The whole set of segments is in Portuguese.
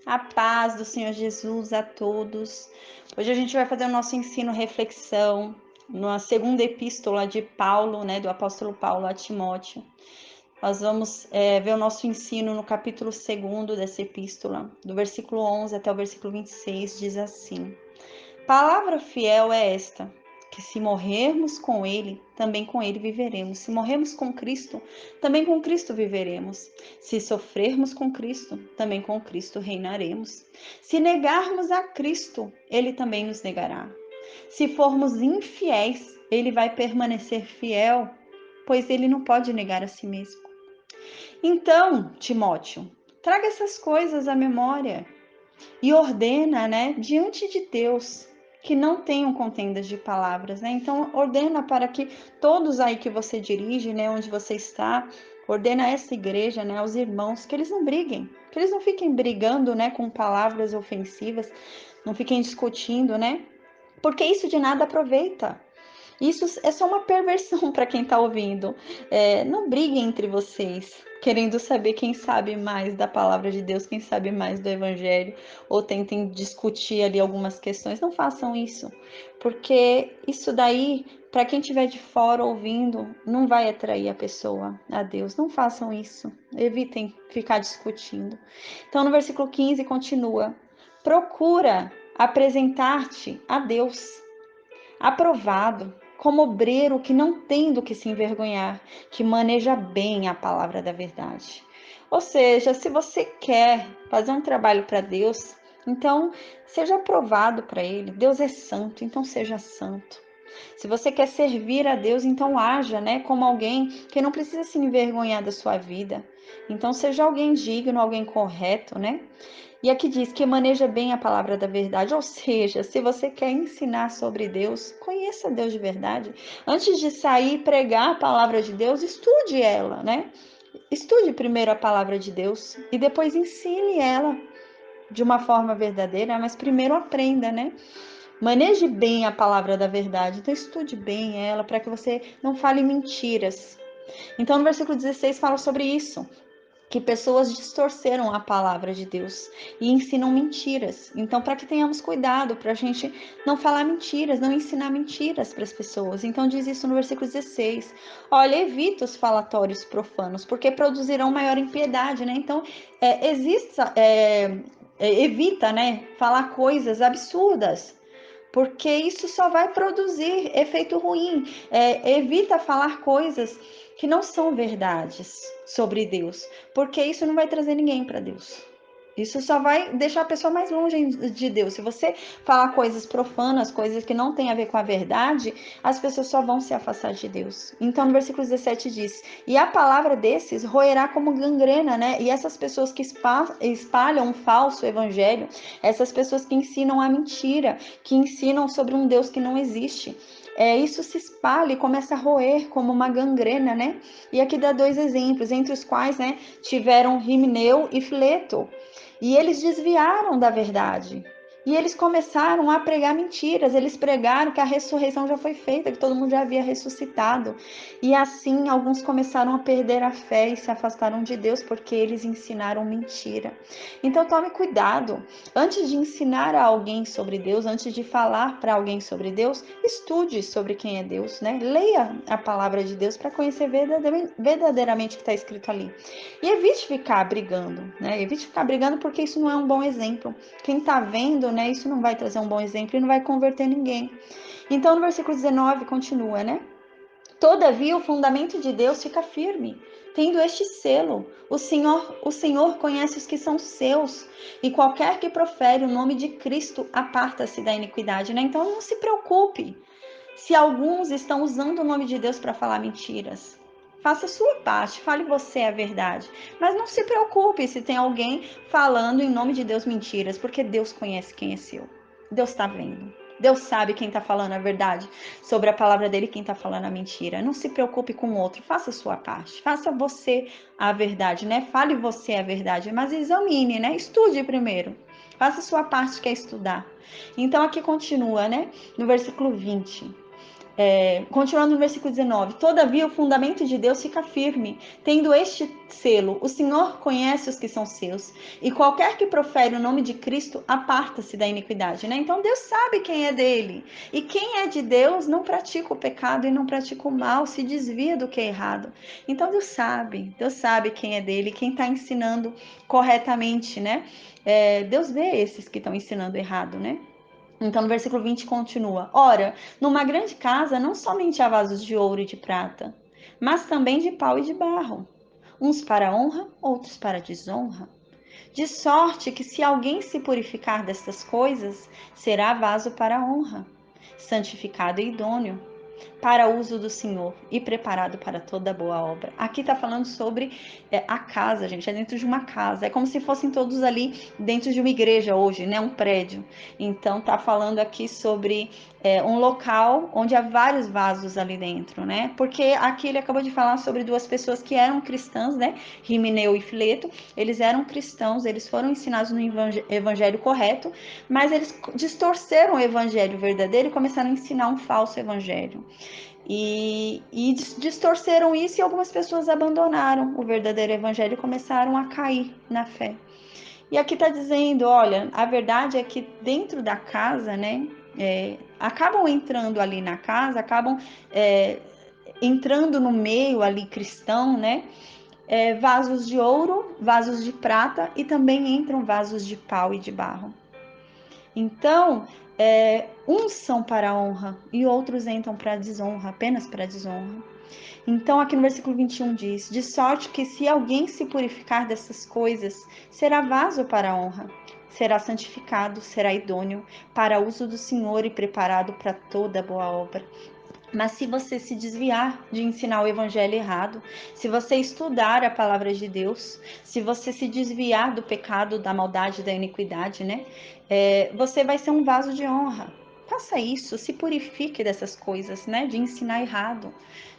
A paz do Senhor Jesus a todos. Hoje a gente vai fazer o nosso ensino reflexão na segunda epístola de Paulo, do apóstolo Paulo a Timóteo. Nós vamos ver o nosso ensino no capítulo 2 dessa epístola, do versículo 11 até o versículo 26, diz assim: Palavra fiel é esta, que se morrermos com ele, também com ele viveremos. Se morrermos com Cristo, também com Cristo viveremos. Se sofrermos com Cristo, também com Cristo reinaremos. Se negarmos a Cristo, ele também nos negará. Se formos infiéis, ele vai permanecer fiel, pois ele não pode negar a si mesmo. Então, Timóteo, traga essas coisas à memória e ordena, diante de Deus, que não tenham contendas de palavras, Então, ordena para que todos aí que você dirige, onde você está, ordena a essa igreja, aos irmãos, que eles não briguem, que eles não fiquem brigando, com palavras ofensivas, não fiquem discutindo, porque isso de nada aproveita. Isso é só uma perversão para quem está ouvindo. Não briguem entre vocês, querendo saber quem sabe mais da palavra de Deus, quem sabe mais do Evangelho, ou tentem discutir ali algumas questões. Não façam isso, porque isso daí, para quem estiver de fora ouvindo, não vai atrair a pessoa a Deus. Não façam isso. Evitem ficar discutindo. Então, no versículo 15 continua: procura apresentar-te a Deus aprovado, como obreiro que não tem do que se envergonhar, que maneja bem a palavra da verdade. Ou seja, se você quer fazer um trabalho para Deus, então seja aprovado para Ele. Deus é santo, então seja santo. Se você quer servir a Deus, então haja, como alguém que não precisa se envergonhar da sua vida. Então seja alguém digno, alguém correto, E aqui diz que maneja bem a palavra da verdade, ou seja, se você quer ensinar sobre Deus, conheça Deus de verdade. Antes de sair e pregar a palavra de Deus, estude ela, Estude primeiro a palavra de Deus e depois ensine ela de uma forma verdadeira, mas primeiro aprenda, Maneje bem a palavra da verdade, então estude bem ela para que você não fale mentiras. Então no versículo 16 fala sobre isso, que pessoas distorceram a palavra de Deus e ensinam mentiras. Então, para que tenhamos cuidado, para a gente não falar mentiras, não ensinar mentiras para as pessoas. Então, diz isso no versículo 16. Olha, evita os falatórios profanos, porque produzirão maior impiedade, Então, evita, falar coisas absurdas, porque isso só vai produzir efeito ruim. Evita falar coisas que não são verdades sobre Deus, porque isso não vai trazer ninguém para Deus. Isso só vai deixar a pessoa mais longe de Deus. Se você falar coisas profanas, coisas que não têm a ver com a verdade, as pessoas só vão se afastar de Deus. Então, no versículo 17 diz: e a palavra desses roerá como gangrena, E essas pessoas que espalham um falso evangelho, essas pessoas que ensinam a mentira, que ensinam sobre um Deus que não existe, isso se espalha e começa a roer como uma gangrena, E aqui dá dois exemplos, entre os quais, tiveram Himeneu e Fileto. E eles desviaram da verdade. E eles começaram a pregar mentiras. Eles pregaram que a ressurreição já foi feita, que todo mundo já havia ressuscitado. E assim, alguns começaram a perder a fé e se afastaram de Deus porque eles ensinaram mentira. Então, tome cuidado. Antes de ensinar a alguém sobre Deus, antes de falar para alguém sobre Deus, estude sobre quem é Deus, Leia a palavra de Deus para conhecer verdadeiramente o que está escrito ali. E evite ficar brigando, Evite ficar brigando porque isso não é um bom exemplo. Quem está vendo, isso não vai trazer um bom exemplo e não vai converter ninguém. Então, no versículo 19, continua, Todavia, o fundamento de Deus fica firme, tendo este selo: o Senhor conhece os que são seus, e qualquer que profere o nome de Cristo aparta-se da iniquidade, Então, não se preocupe se alguns estão usando o nome de Deus para falar mentiras. Faça a sua parte, fale você a verdade. Mas não se preocupe se tem alguém falando em nome de Deus mentiras, porque Deus conhece quem é seu. Deus está vendo. Deus sabe quem está falando a verdade sobre a palavra dele e quem está falando a mentira. Não se preocupe com o outro, faça a sua parte. Faça você a verdade, Fale você a verdade, mas examine, Estude primeiro. Faça a sua parte, que é estudar. Então aqui continua, no versículo 20. Continuando no versículo 19: todavia o fundamento de Deus fica firme, tendo este selo: o Senhor conhece os que são seus, e qualquer que profere o nome de Cristo aparta-se da iniquidade, né? Então Deus sabe quem é dele, e quem é de Deus não pratica o pecado e não pratica o mal, se desvia do que é errado. Então Deus sabe quem é dele, quem está ensinando corretamente, né? Deus vê esses que estão ensinando errado, né? Então, no versículo 20 continua: ora, numa grande casa não somente há vasos de ouro e de prata, mas também de pau e de barro, uns para honra, outros para desonra. De sorte que, se alguém se purificar destas coisas, será vaso para honra, santificado e idôneo, para uso do Senhor e preparado para toda boa obra. Aqui está falando sobre a casa, gente, é dentro de uma casa. É como se fossem todos ali dentro de uma igreja hoje, né? Um prédio. Então está falando aqui sobre um local onde há vários vasos ali dentro, né? Porque aqui ele acabou de falar sobre duas pessoas que eram cristãs, né? Rimeneu e Fileto. Eles eram cristãos, eles foram ensinados no evangelho correto, mas eles distorceram o evangelho verdadeiro e começaram a ensinar um falso evangelho. E distorceram isso e algumas pessoas abandonaram o verdadeiro evangelho e começaram a cair na fé. E aqui está dizendo, olha, a verdade é que dentro da casa, né, acabam entrando ali na casa, acabam entrando no meio ali cristão, né, vasos de ouro, vasos de prata e também entram vasos de pau e de barro. Então, uns são para a honra e outros entram para a desonra, apenas para a desonra. Então, aqui no versículo 21 diz: de sorte que, se alguém se purificar dessas coisas, será vaso para a honra, será santificado, será idôneo para uso do Senhor e preparado para toda boa obra. Mas se você se desviar de ensinar o evangelho errado, se você estudar a palavra de Deus, se você se desviar do pecado, da maldade, da iniquidade, né? Você vai ser um vaso de honra. Faça isso, se purifique dessas coisas, né? De ensinar errado,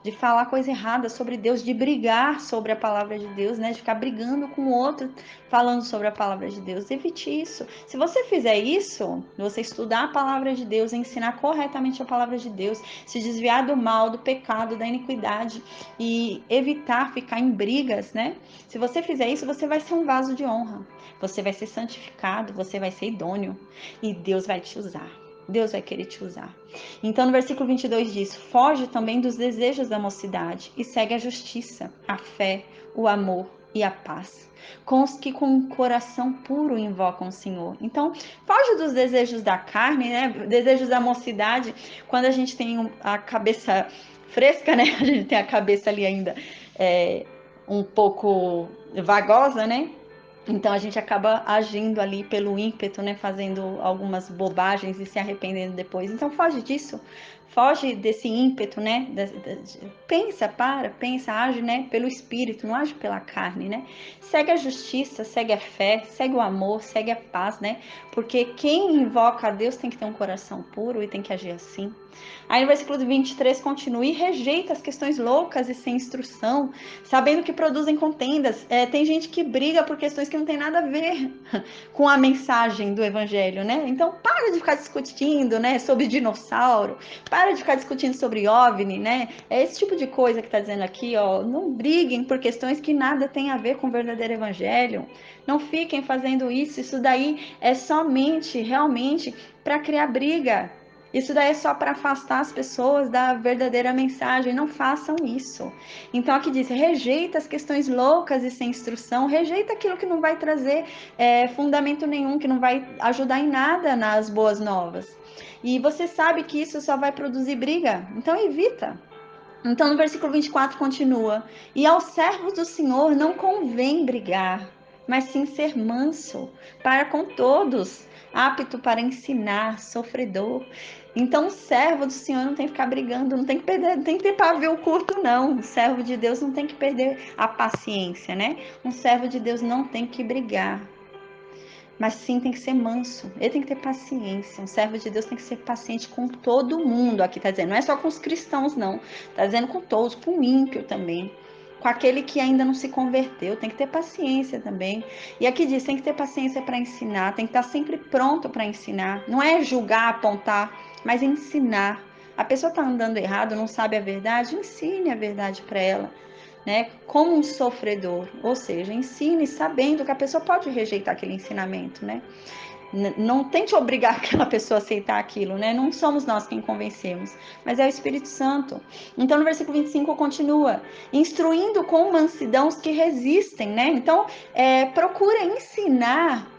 de falar coisa errada sobre Deus, de brigar sobre a palavra de Deus, né? De ficar brigando com o outro, falando sobre a palavra de Deus. Evite isso. Se você fizer isso, você estudar a palavra de Deus, ensinar corretamente a palavra de Deus, se desviar do mal, do pecado, da iniquidade e evitar ficar em brigas, né? Se você fizer isso, você vai ser um vaso de honra. Você vai ser santificado, você vai ser idôneo e Deus vai te usar. Deus vai querer te usar. Então, no versículo 22 diz: foge também dos desejos da mocidade e segue a justiça, a fé, o amor e a paz, com os que com um coração puro invocam o Senhor. Então, foge dos desejos da carne, né? Desejos da mocidade. Quando a gente tem a cabeça fresca, né? A gente tem a cabeça ali ainda um pouco vagosa, né? Então a gente acaba agindo ali pelo ímpeto, né? Fazendo algumas bobagens e se arrependendo depois. Então foge disso. Foge desse ímpeto, né? Pensa, age, né? Pelo Espírito, não age pela carne, né? Segue a justiça, segue a fé, segue o amor, segue a paz, né? Porque quem invoca a Deus tem que ter um coração puro e tem que agir assim. Aí no versículo 23 continua: e rejeita as questões loucas e sem instrução, sabendo que produzem contendas. Tem gente que briga por questões que não tem nada a ver com a mensagem do evangelho, né? Então para de ficar discutindo, né, sobre dinossauro, para de ficar discutindo sobre OVNI, né? É esse tipo de coisa que está dizendo aqui, ó. Não briguem por questões que nada tem a ver com o verdadeiro evangelho. Não fiquem fazendo isso. Isso daí é somente, realmente, para criar briga. Isso daí é só para afastar as pessoas da verdadeira mensagem. Não façam isso. Então aqui diz: rejeita as questões loucas e sem instrução, rejeita aquilo que não vai trazer fundamento nenhum, que não vai ajudar em nada nas boas novas. E você sabe que isso só vai produzir briga, então evita. Então no versículo 24 continua: e aos servos do Senhor não convém brigar, mas sim ser manso para com todos, apto para ensinar, sofredor. Então o servo do Senhor não tem que ficar brigando, não tem que perder, não tem que ter pavio curto, não. O servo de Deus não tem que perder a paciência, né? Um servo de Deus não tem que brigar, mas sim tem que ser manso, ele tem que ter paciência. Um servo de Deus tem que ser paciente com todo mundo. Aqui está dizendo, não é só com os cristãos, não. Está dizendo com todos, com o ímpio também. Com aquele que ainda não se converteu, tem que ter paciência também. E aqui diz, tem que ter paciência para ensinar, tem que estar sempre pronto para ensinar. Não é julgar, apontar, mas ensinar. A pessoa está andando errado, não sabe a verdade, ensine a verdade para ela, né? Como um sofredor, ou seja, ensine sabendo que a pessoa pode rejeitar aquele ensinamento, né? Não tente obrigar aquela pessoa a aceitar aquilo, né? Não somos nós quem convencemos, mas é o Espírito Santo. Então, no versículo 25 continua, instruindo com mansidão os que resistem, né? Então, procura ensinar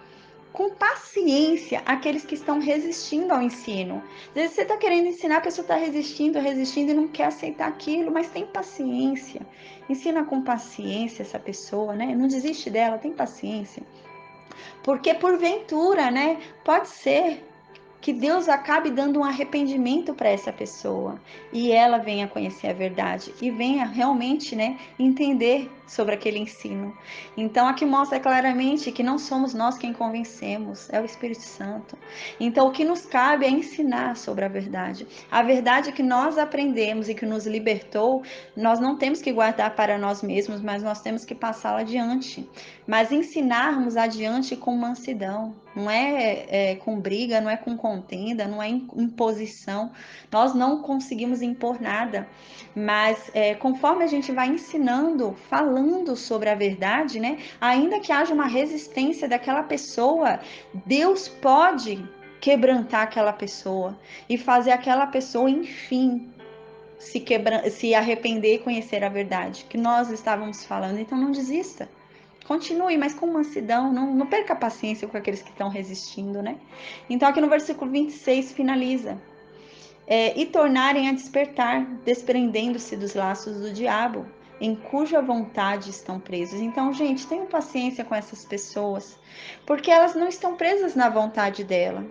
com paciência aqueles que estão resistindo ao ensino. Às vezes você está querendo ensinar, a pessoa está resistindo e não quer aceitar aquilo, mas tem paciência. Ensina com paciência essa pessoa, né? Não desiste dela, tem paciência. Porque porventura, né, pode ser que Deus acabe dando um arrependimento para essa pessoa e ela venha conhecer a verdade e venha realmente, né, entender sobre aquele ensino. Então aqui mostra claramente que não somos nós quem convencemos, é o Espírito Santo. Então o que nos cabe é ensinar sobre a verdade que nós aprendemos e que nos libertou. Nós não temos que guardar para nós mesmos, mas nós temos que passá-la adiante. Mas ensinarmos adiante com mansidão, não é com briga, não é com contenda, não é imposição. Nós não conseguimos impor nada, mas conforme a gente vai ensinando, falando sobre a verdade, né? Ainda que haja uma resistência daquela pessoa, Deus pode quebrantar aquela pessoa e fazer aquela pessoa, enfim, se arrepender e conhecer a verdade que nós estávamos falando. Então não desista. Continue, mas com mansidão, não perca a paciência com aqueles que estão resistindo, né? Então, aqui no versículo 26, finaliza. E tornarem a despertar, desprendendo-se dos laços do diabo, em cuja vontade estão presos. Então, gente, tenham paciência com essas pessoas, porque elas não estão presas na vontade dela.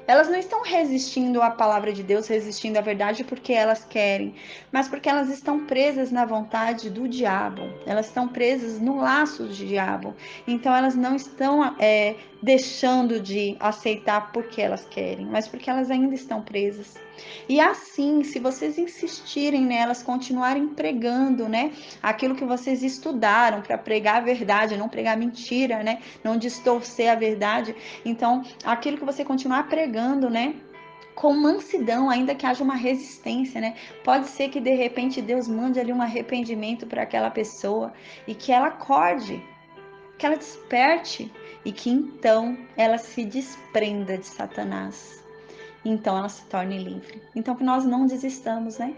Elas não estão resistindo à palavra de Deus, resistindo à verdade porque elas querem, mas porque elas estão presas na vontade do diabo. Elas estão presas no laço do diabo. Então elas não estão deixando de aceitar porque elas querem, mas porque elas ainda estão presas. E assim, se vocês insistirem nelas, continuarem pregando, né, aquilo que vocês estudaram para pregar a verdade, não pregar mentira, né, não distorcer a verdade. Então, aquilo que você continuar pregando, né, com mansidão, ainda que haja uma resistência, né? Pode ser que de repente Deus mande ali um arrependimento para aquela pessoa e que ela acorde, que ela desperte e que então ela se desprenda de Satanás. Então ela se torne livre. Então que nós não desistamos, né?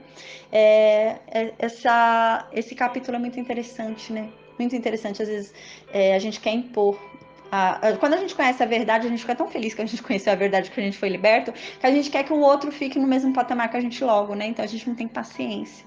Esse capítulo é muito interessante, né? Muito interessante. Às vezes a gente quer impor. Quando a gente conhece a verdade, a gente fica tão feliz que a gente conheceu a verdade, que a gente foi liberto, que a gente quer que o outro fique no mesmo patamar que a gente logo, né? Então a gente não tem paciência.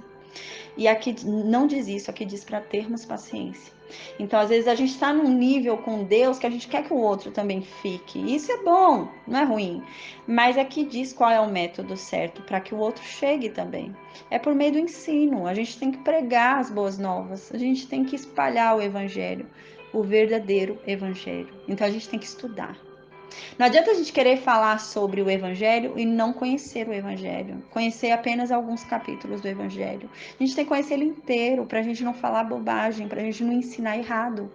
E aqui não diz isso, aqui diz para termos paciência. Então, às vezes, a gente está num nível com Deus que a gente quer que o outro também fique. Isso é bom, não é ruim. Mas aqui diz qual é o método certo para que o outro chegue também. É por meio do ensino. A gente tem que pregar as boas novas. A gente tem que espalhar o evangelho, o verdadeiro evangelho. Então, a gente tem que estudar. Não adianta a gente querer falar sobre o Evangelho e não conhecer o Evangelho, conhecer apenas alguns capítulos do Evangelho. A gente tem que conhecer ele inteiro para a gente não falar bobagem, para a gente não ensinar errado.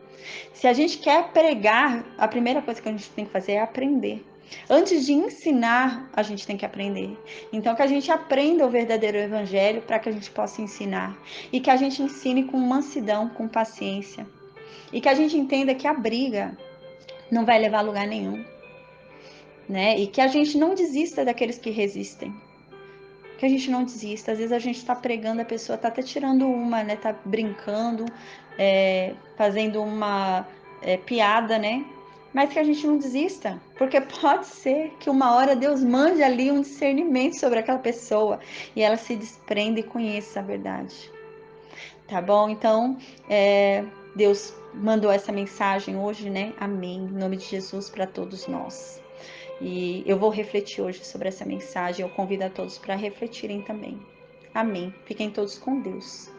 Se a gente quer pregar, a primeira coisa que a gente tem que fazer é aprender. Antes de ensinar, a gente tem que aprender. Então, que a gente aprenda o verdadeiro Evangelho para que a gente possa ensinar. E que a gente ensine com mansidão, com paciência. E que a gente entenda que a briga não vai levar a lugar nenhum. Né? E que a gente não desista daqueles que resistem. Que a gente não desista. Às vezes a gente está pregando, a pessoa está até tirando uma, né? Tá brincando, fazendo uma piada, né? Mas que a gente não desista, porque pode ser que uma hora Deus mande ali um discernimento sobre aquela pessoa e ela se desprenda e conheça a verdade. Tá bom? Então, Deus mandou essa mensagem hoje, né? Amém. Em nome de Jesus para todos nós. E eu vou refletir hoje sobre essa mensagem. Eu convido a todos para refletirem também. Amém. Fiquem todos com Deus.